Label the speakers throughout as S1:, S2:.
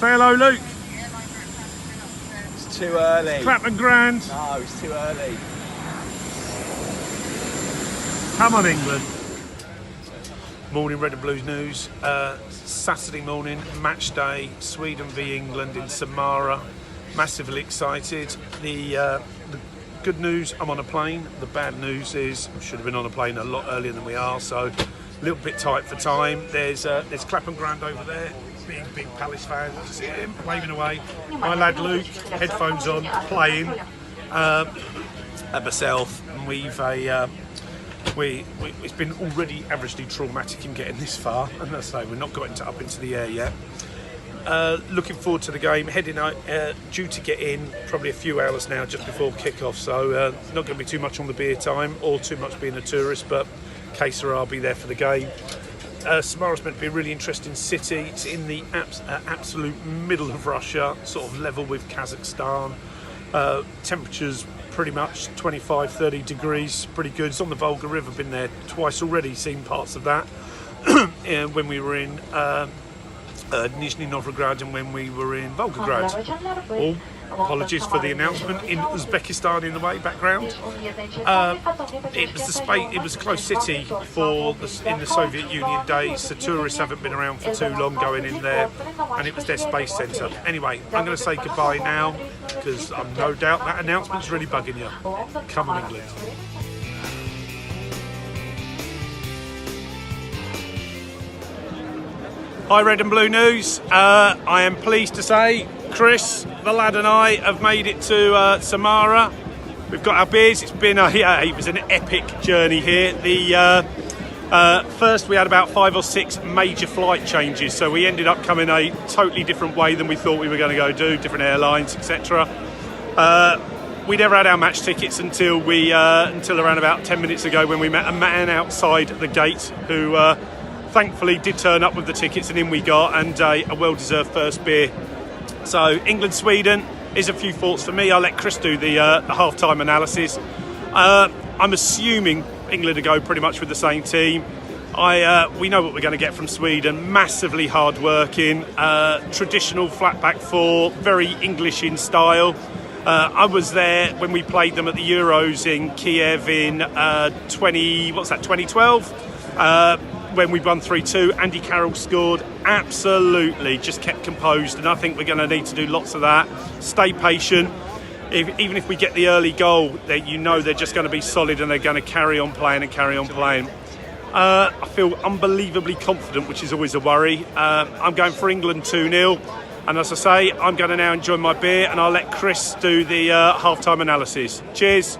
S1: Say hello, Luke.
S2: It's too early.
S1: Clapham Grand.
S2: No, it's too early.
S1: Come on, England. Morning, Red and Blues news. Saturday morning, match day, Sweden v England in Samara. Massively excited. The good news, I'm on a plane. The bad news is I should have been on a plane a lot earlier than we are, so a little bit tight for time. There's Clapham Grand over there. Big Palace fan. See him waving away. My lad Luke, headphones on, playing. And myself, and it's been already averagely traumatic in getting this far, and as I say, we're not got up into the air yet. Looking forward to the game. Heading out, due to get in probably a few hours now just before kick-off, so not going to be too much on the beer time or too much being a tourist, but Caesar, I'll be there for the game. Samara's meant to be a really interesting city. It's in the absolute middle of Russia, sort of level with Kazakhstan. Temperatures pretty much 25-30 degrees, pretty good. It's on the Volga River, been there twice already, seen parts of that. When we were in Nizhny Novgorod and when we were in Volgograd. Apologies for the announcement in Uzbekistan in the background. It was it was a close city in the Soviet Union days. The tourists haven't been around for too long going in there, and it was their space centre. Anyway, I'm going to say goodbye now because I'm no doubt that announcement's really bugging you. Come on, England. Hi, Red and Blue News. I am pleased to say Chris, the lad, and I have made it to Samara. We've got our beers. It was an epic journey here. First we had about 5 or 6 major flight changes, so we ended up coming a totally different way than we thought we were going to go do, different airlines, etc. We never had our match tickets until around about 10 minutes ago when we met a man outside the gate who thankfully did turn up with the tickets, and in we got, and a well-deserved first beer. So England-Sweden is a few thoughts for me. I'll let Chris do the half-time analysis. I'm assuming England will go pretty much with the same team. We know what we're going to get from Sweden. Massively hard-working, traditional flat-back 4, very English in style. I was there when we played them at the Euros in Kiev in 2012. When we won 3-2, Andy Carroll scored. Absolutely, just kept composed, and I think we're going to need to do lots of that. Stay patient. Even if we get the early goal, they're just going to be solid and they're going to carry on playing. I feel unbelievably confident, which is always a worry. I'm going for England 2-0, and as I say, I'm going to now enjoy my beer, and I'll let Chris do the half-time analysis. Cheers.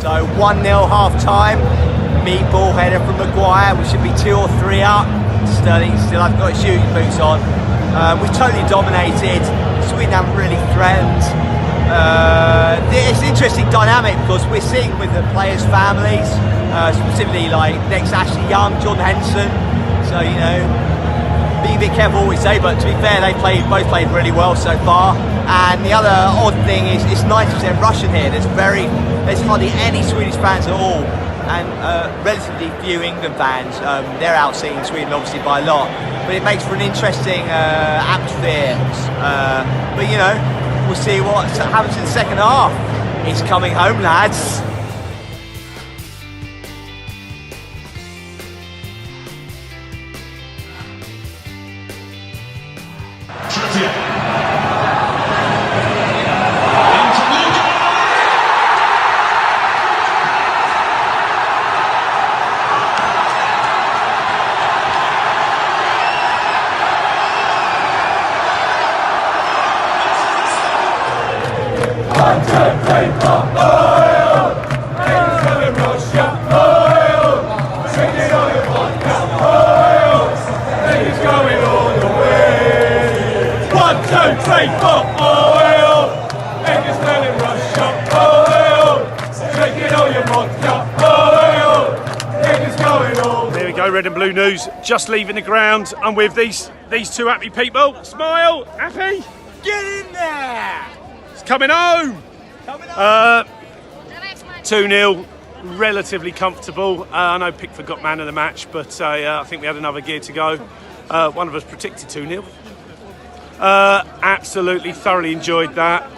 S2: So 1-0 half time, meatball header from Maguire. We should be 2 or 3 up. Sterling still hasn't got his shooting boots on. We've totally dominated. Sweden haven't really threatened. It's an interesting dynamic because we're sitting with the players' families, specifically like next Ashley Young, John Henson. So be a bit careful what we say, but to be fair, both played really well so far. And the other odd thing is it's 90% Russian here. There's hardly any Swedish fans at all, and relatively few England fans. They're out seeing Sweden obviously by a lot, but it makes for an interesting atmosphere. But we'll see what happens in the second half. It's coming home, lads.
S1: Red and Blue News. Just leaving the ground. I'm with these two happy people. Smile, happy.
S2: Get in there!
S1: It's coming home. 2-0, relatively comfortable. I know Pickford got man of the match, but I think we had another gear to go. One of us predicted 2-0. Absolutely thoroughly enjoyed that.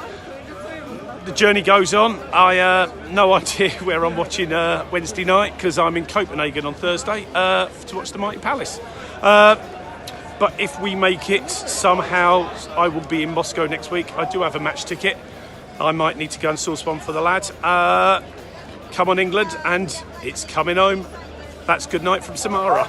S1: The journey goes on. I no idea where I'm watching Wednesday night because I'm in Copenhagen on Thursday to watch the Mighty Palace. But if we make it somehow, I will be in Moscow next week. I do have a match ticket. I might need to go and source one for the lads. Come on, England, and it's coming home. That's good night from Samara.